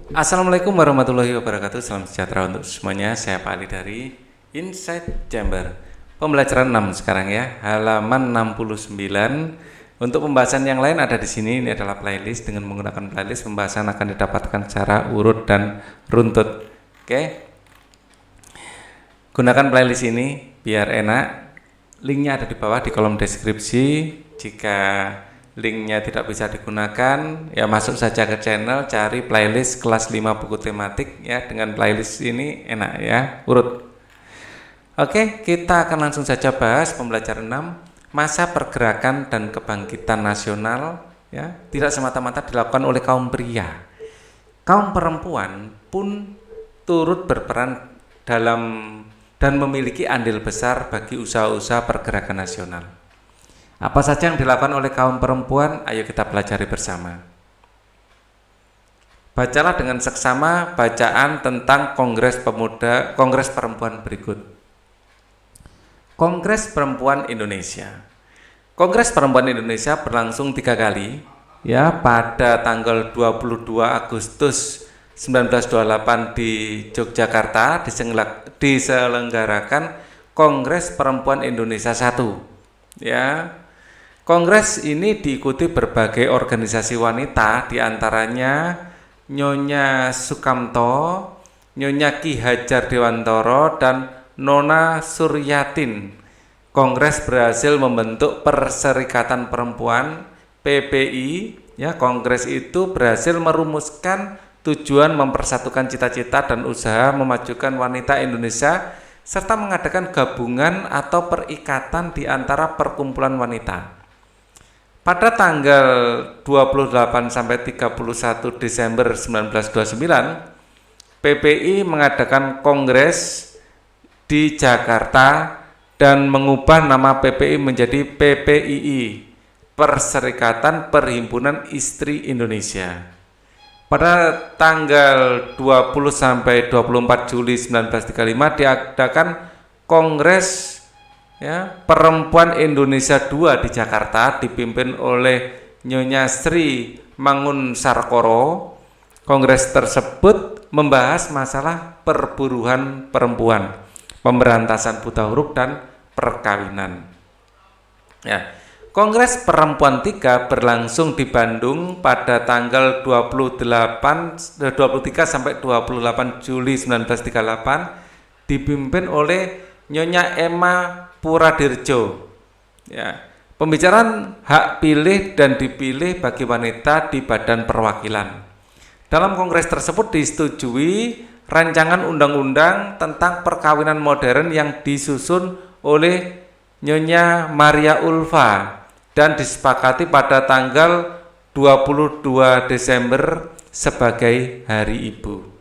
Assalamualaikum warahmatullahi wabarakatuh. Salam sejahtera untuk semuanya. Saya Pak Ali dari Inside Chamber. Pembelajaran 6 sekarang ya, halaman 69. Untuk pembahasan yang lain ada di sini. Ini adalah playlist. Dengan menggunakan playlist, pembahasan akan didapatkan secara urut dan runtut. Oke. Gunakan playlist ini biar enak. Linknya ada di bawah di kolom deskripsi. Jika linknya tidak bisa digunakan, ya masuk saja ke channel, cari playlist kelas 5 buku tematik ya. Dengan playlist ini enak ya, urut. Oke, kita akan langsung saja bahas pembelajaran 6, masa pergerakan dan kebangkitan nasional ya. Tidak semata-mata dilakukan oleh kaum pria. Kaum perempuan pun turut berperan dalam dan memiliki andil besar bagi usaha-usaha pergerakan nasional. Apa saja yang dilakukan oleh kaum perempuan? Ayo kita pelajari bersama. Bacalah dengan seksama bacaan tentang Kongres Perempuan berikut. Kongres Perempuan Indonesia. Kongres Perempuan Indonesia berlangsung 3 kali, ya, pada tanggal 22 Agustus 1928 di Yogyakarta diselenggarakan Kongres Perempuan Indonesia 1. Ya. Kongres ini diikuti berbagai organisasi wanita, diantaranya Nyonya Sukamto, Nyonya Ki Hajar Dewantoro, dan Nona Suryatin. Kongres berhasil membentuk Perserikatan Perempuan PPI. Ya, kongres itu berhasil merumuskan tujuan mempersatukan cita-cita dan usaha memajukan wanita Indonesia serta mengadakan gabungan atau perikatan di antara perkumpulan wanita. Pada tanggal 28 sampai 31 Desember 1929, PPI mengadakan kongres di Jakarta dan mengubah nama PPI menjadi PPII, Perserikatan Perhimpunan Istri Indonesia. Pada tanggal 20 sampai 24 Juli 1935 diadakan Kongres ya, Perempuan Indonesia II di Jakarta dipimpin oleh Nyonya Sri Mangunsarkoro. Kongres tersebut membahas masalah perburuan perempuan, pemberantasan buta huruf dan perkawinan. Ya. Kongres Perempuan III berlangsung di Bandung pada tanggal 23 sampai 28 Juli 1938 dipimpin oleh Nyonya Emma Puradirjo. Ya. Pembicaraan hak pilih dan dipilih bagi wanita di Badan Perwakilan. Dalam kongres tersebut disetujui rancangan undang-undang tentang perkawinan modern yang disusun oleh Nyonya Maria Ulfa dan disepakati pada tanggal 22 Desember sebagai Hari Ibu.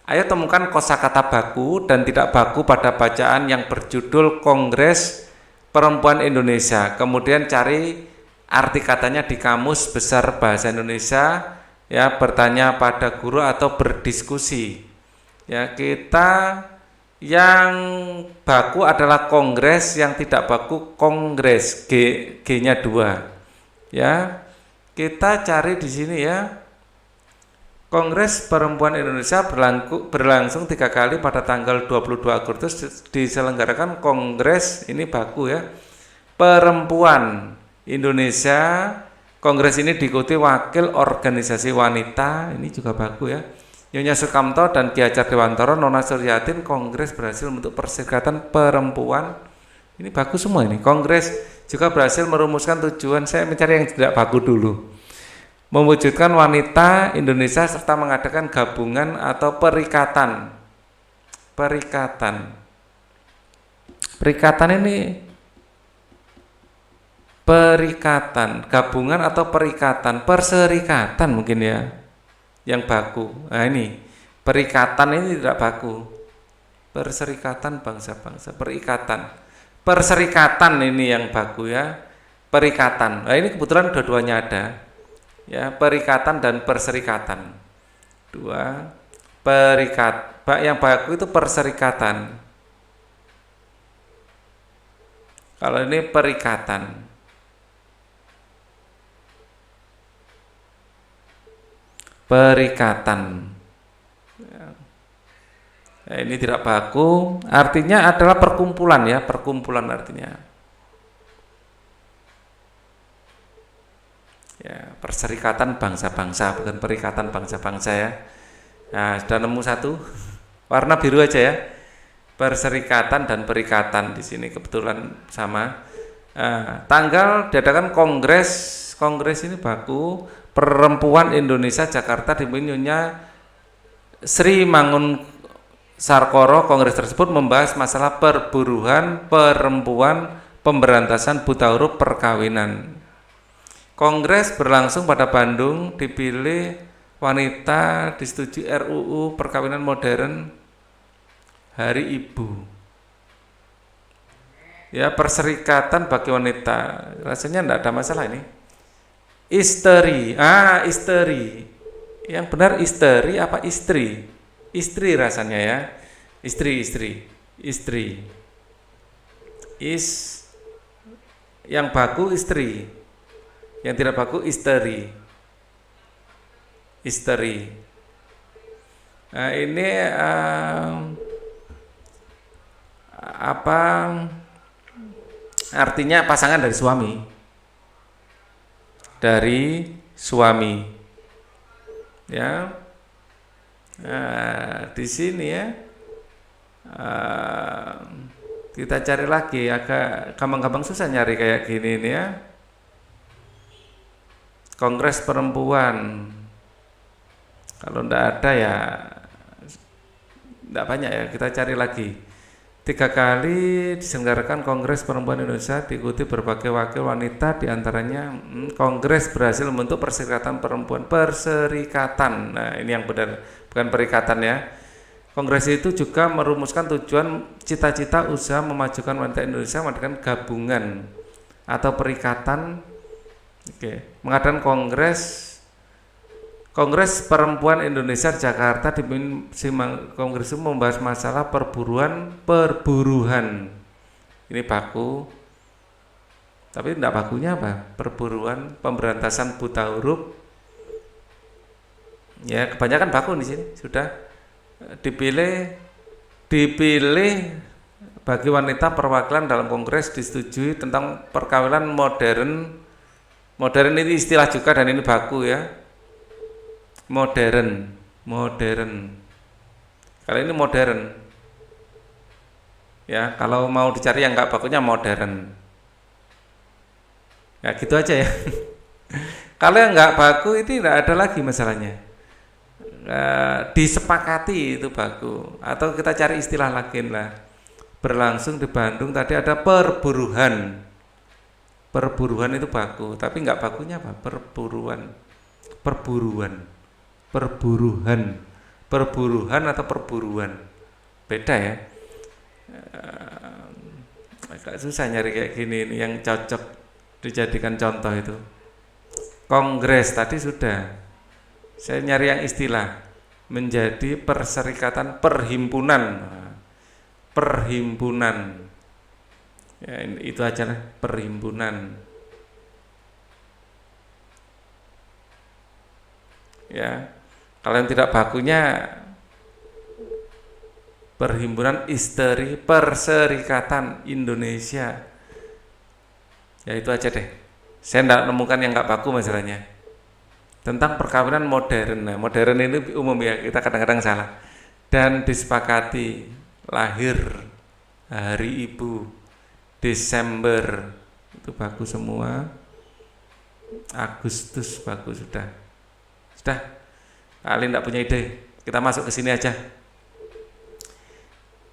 Ayo temukan kosakata baku dan tidak baku pada bacaan yang berjudul Kongres Perempuan Indonesia. Kemudian cari arti katanya di Kamus Besar Bahasa Indonesia, ya, bertanya pada guru atau berdiskusi. Ya, kita yang baku adalah kongres, yang tidak baku kongres, G-nya 2. Ya. Kita cari di sini ya. Kongres Perempuan Indonesia berlangsung 3 kali pada tanggal 22 Agustus diselenggarakan kongres ini baku ya. Perempuan Indonesia. Kongres ini diikuti wakil organisasi wanita, ini juga baku ya. Nyonya Sukamto dan Ki Hajar Dewantoro, Nona Suryatin. Kongres berhasil membentuk Perserikatan Perempuan. Ini bagus semua ini. Kongres juga berhasil merumuskan tujuan, saya mencari yang tidak baku dulu. Mewujudkan wanita Indonesia serta mengadakan gabungan atau perikatan. Perikatan ini gabungan atau perikatan, perserikatan mungkin ya. Yang baku. Nah ini, perikatan ini tidak baku. Perserikatan bangsa-bangsa, perserikatan ini yang baku ya. Perikatan. Nah ini kebetulan dua-duanya ada. Ya, perikatan dan perserikatan. Yang baku itu perserikatan. Kalau ini perikatan. perikatan. Nah, ini tidak baku, artinya adalah perkumpulan ya, perkumpulan artinya. Ya, perserikatan bangsa-bangsa, bukan perikatan bangsa-bangsa ya. Nah, sudah nemu satu, warna biru aja ya. Perserikatan dan perikatan di sini kebetulan sama. Nah, tanggal diadakan kongres ini baku Perempuan Indonesia Jakarta dipimpin Nyonya Sri Mangun Sarkoro. Kongres tersebut membahas masalah perburuan perempuan, pemberantasan buta huruf, perkawinan. Kongres berlangsung pada Bandung, dipilih wanita, disetujui RUU perkawinan modern, Hari Ibu. Ya, perserikatan bagi wanita. Rasanya tidak ada masalah ini. Istri. Istri. Yang benar istri apa istri? Istri rasanya ya. Istri. Yang baku istri. Yang tidak baku istri. Nah, ini artinya pasangan dari suami. Ya. Nah, di sini ya. Kita cari lagi, agak gampang-gampang susah nyari kayak gini ini ya. Kongres perempuan. Kalau enggak ada ya enggak banyak ya, kita cari lagi. 3 kali diselenggarakan Kongres Perempuan Indonesia, diikuti berbagai wakil wanita, diantaranya Kongres berhasil membentuk Perserikatan Perempuan. Nah, ini yang benar, bukan perikatan ya. Kongres itu juga merumuskan tujuan, cita-cita, usaha memajukan wanita Indonesia, mengadakan gabungan atau perikatan. Mengadakan Kongres Perempuan Indonesia Jakarta dipimpin Kongres itu membahas masalah perburuan. Ini baku. Tapi tidak bakunya apa? Perburuan, pemberantasan buta huruf. Ya, kebanyakan baku di sini sudah dipilih bagi wanita perwakilan dalam kongres, disetujui tentang perkawinan modern. Modern ini istilah juga dan ini baku ya. Modern. Kalau ini modern. Ya, kalau mau dicari yang enggak bakunya modern. Ya, gitu aja ya. Kalau yang enggak baku itu tidak ada lagi masalahnya. Disepakati itu baku. Atau kita cari istilah lain lah. Berlangsung di Bandung tadi ada perburuan. Perburuan itu baku, tapi enggak bakunya apa? Perburuan atau perburuan, beda ya. Agak susah nyari kayak gini ini yang cocok dijadikan contoh itu. Kongres tadi sudah, saya nyari yang istilah menjadi perserikatan perhimpunan ya, itu aja lah, perhimpunan ya. Kalau yang tidak bakunya Perhimpunan Istri Perserikatan Indonesia. Ya itu aja deh. Saya tidak menemukan yang nggak baku masalahnya. Tentang perkawinan modern. Nah, modern ini umum ya, kita kadang-kadang salah. Dan disepakati lahir Hari Ibu Desember itu bagus semua. Agustus bagus sudah. Kalian tidak punya ide, kita masuk ke sini aja.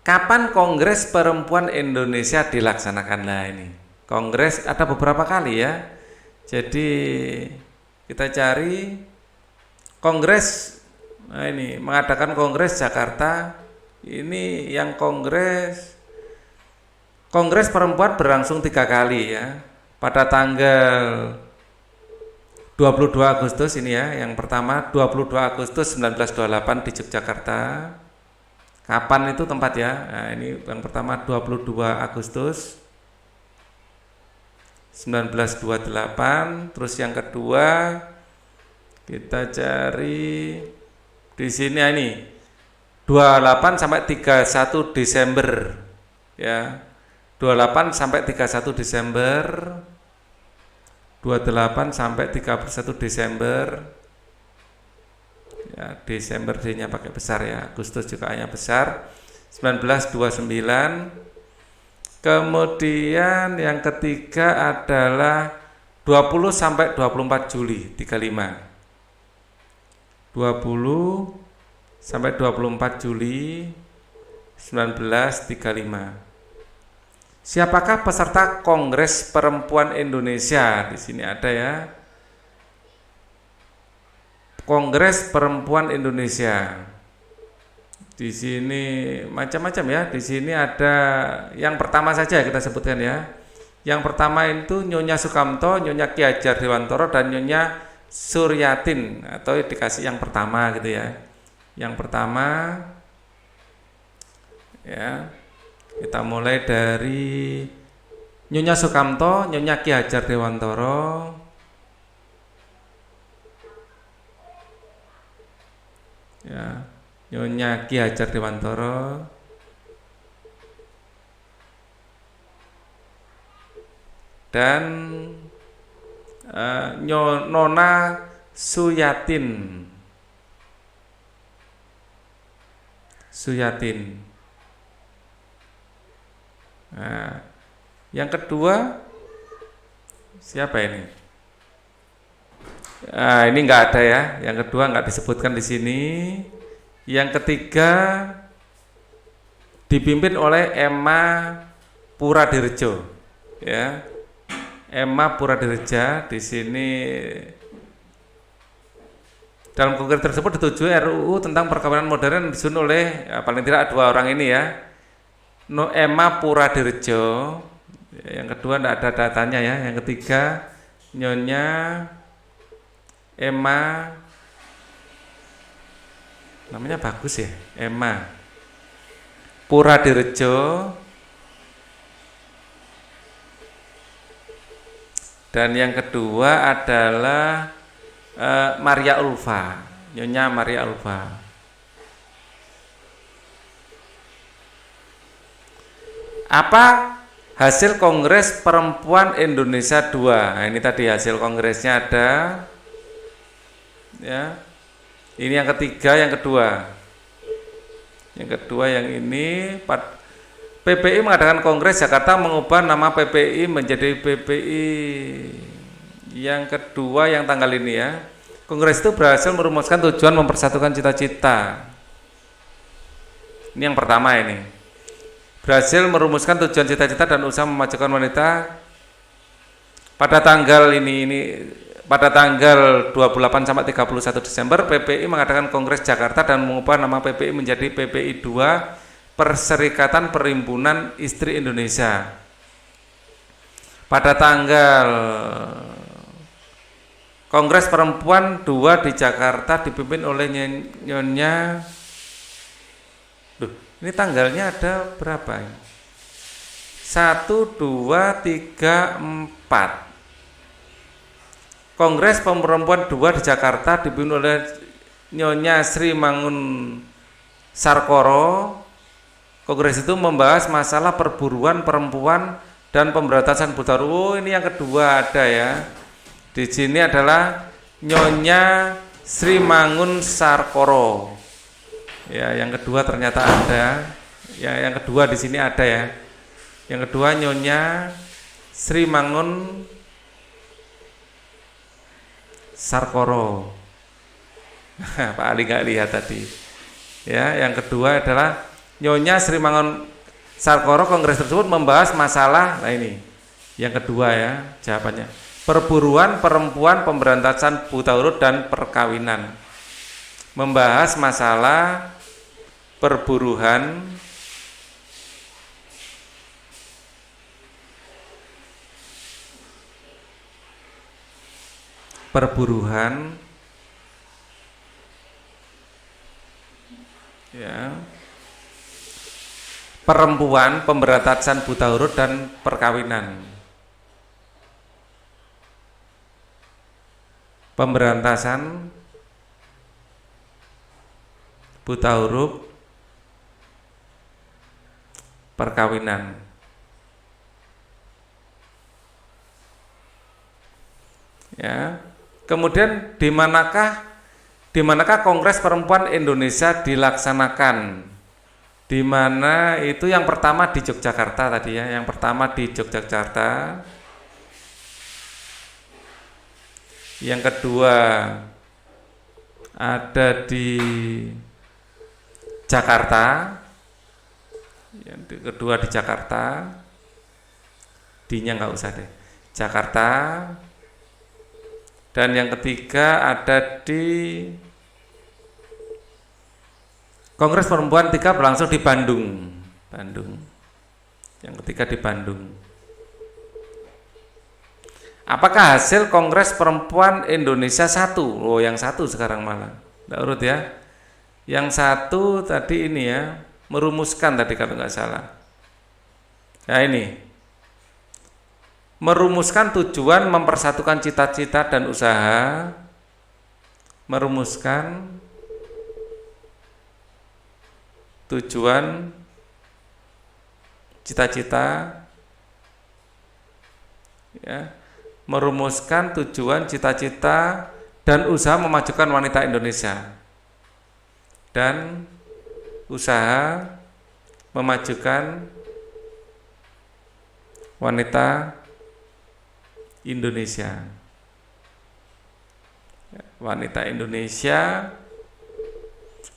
Kapan Kongres Perempuan Indonesia dilaksanakan? Nah ini Kongres ada beberapa kali ya. Jadi kita cari Kongres. Nah ini mengadakan Kongres Jakarta. Ini yang Kongres Perempuan berlangsung 3 kali ya. Pada tanggal 22 Agustus ini ya, yang pertama 22 Agustus 1928 di Yogyakarta. Kapan itu tempat ya? Nah, ini yang pertama 22 Agustus 1928, terus yang kedua Kita cari di sini ini 28 sampai 31 Desember ya. 28 sampai 31 Desember. 28 sampai 31 Desember. Ya, Desember D-nya pakai besar ya. Agustus juga hanya besar. 1929. Kemudian yang ketiga adalah 20 sampai 24 Juli 35. 20 sampai 24 Juli 1935. Siapakah peserta Kongres Perempuan Indonesia? Di sini ada ya. Kongres Perempuan Indonesia. Di sini macam-macam ya. Di sini ada yang pertama saja kita sebutkan ya. Yang pertama itu Nyonya Sukamto, Nyonya Ki Hajar Dewantoro, dan Nyonya Suryatin, atau dikasih yang pertama gitu ya. Yang pertama ya, kita mulai dari Nyonya Sukamto, Nyonya Ki Hajar Dewantoro, ya, Nyonya Ki Hajar Dewantoro, dan Nona Suyatin. Nah, yang kedua siapa ini? Ini enggak ada ya. Yang kedua enggak disebutkan di sini. Yang ketiga dipimpin oleh Emma Puradiredja, ya. Emma Puradiredja. Di sini dalam kongres tersebut disetujui RUU tentang perkawinan modern disusun oleh paling tidak dua orang ini ya. Emma Puradiredja. Yang kedua tidak ada datanya ya. Yang ketiga Nyonya Emma, namanya bagus ya, Emma Puradiredja. Dan yang kedua adalah Maria Ulfa, Nyonya Maria Ulfa. Apa hasil Kongres Perempuan Indonesia 2? Nah, ini tadi hasil kongresnya ada. Ya. Ini yang ketiga, yang kedua. Yang kedua yang ini PPI mengadakan Kongres Jakarta mengubah nama PPI menjadi PPI. Yang kedua yang tanggal ini ya. Kongres itu berhasil merumuskan tujuan mempersatukan cita-cita. Ini yang pertama ini. Berhasil merumuskan tujuan cita-cita dan usaha memajukan wanita. Pada tanggal pada tanggal 28 sampai 31 Desember PPI mengadakan Kongres Jakarta dan mengubah nama PPI menjadi PPI 2, Perserikatan Perhimpunan Istri Indonesia. Pada tanggal Kongres Perempuan 2 di Jakarta dipimpin oleh Nyonya. Ini tanggalnya ada berapa ini? 1, 2, 3, 4. Kongres Perempuan 2 di Jakarta dipimpin oleh Nyonya Sri Mangun Sarkoro. Kongres itu membahas masalah perburuan perempuan dan pemberantasan buta huruf. Oh, ini yang kedua ada ya. Di sini adalah Nyonya Sri Mangun Sarkoro. Ya, yang kedua ternyata ada. Ya, yang kedua di sini ada ya. Yang kedua Nyonya Sri Mangun Sarkoro. Pak Ali nggak lihat tadi. Ya, yang kedua adalah Nyonya Sri Mangun Sarkoro. Kongres tersebut membahas masalah, nah ini yang kedua ya jawabannya, perburuan perempuan, pemberantasan buta huruf dan perkawinan. Membahas masalah perburuan, ya, perempuan, pemberantasan buta huruf dan perkawinan. Pemberantasan buta huruf, perkawinan. Ya. Kemudian di manakah Kongres Perempuan Indonesia dilaksanakan? Di mana itu yang pertama di Yogyakarta tadi ya, yang pertama di Yogyakarta. Yang kedua ada di Jakarta. Yang kedua di Jakarta. D-nya nggak usah deh. Jakarta. Dan yang ketiga ada di Kongres Perempuan 3 berlangsung di Bandung. Yang ketiga di Bandung. Apakah hasil Kongres Perempuan Indonesia 1? Oh, yang 1 sekarang malah. Nggak urut ya. Yang 1 tadi ini ya, merumuskan tadi kalau nggak salah. Nah ini. Merumuskan tujuan mempersatukan cita-cita dan usaha. Merumuskan tujuan cita-cita ya, merumuskan tujuan cita-cita dan usaha memajukan wanita Indonesia dan usaha memajukan wanita Indonesia. Wanita Indonesia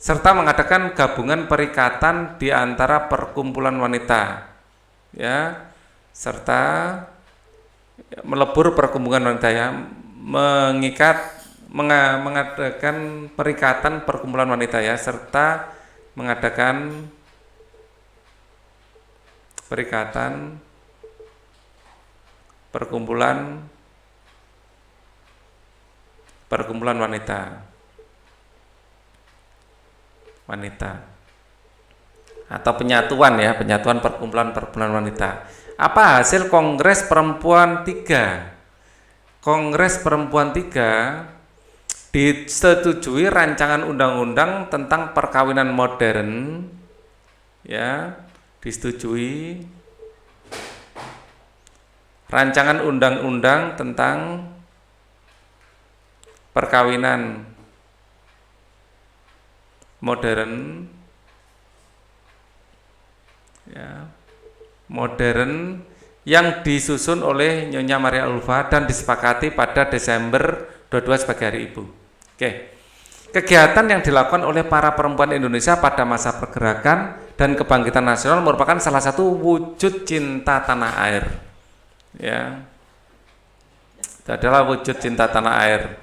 serta mengadakan gabungan perikatan di antara perkumpulan wanita, ya, serta melebur perkumpulan wanita ya, mengadakan perikatan perkumpulan wanita ya, serta mengadakan perikatan perkumpulan wanita atau penyatuan ya, penyatuan perkumpulan wanita. Apa hasil Kongres Perempuan 3? Kongres Perempuan 3 disetujui rancangan undang-undang tentang perkawinan modern ya, disetujui rancangan undang-undang tentang perkawinan modern ya, modern yang disusun oleh Nyonya Maria Ulfa dan disepakati pada Desember 22 sebagai Hari Ibu. Oke. Kegiatan yang dilakukan oleh para perempuan Indonesia pada masa pergerakan dan kebangkitan nasional merupakan salah satu wujud cinta tanah air. Ya, itu adalah wujud cinta tanah air.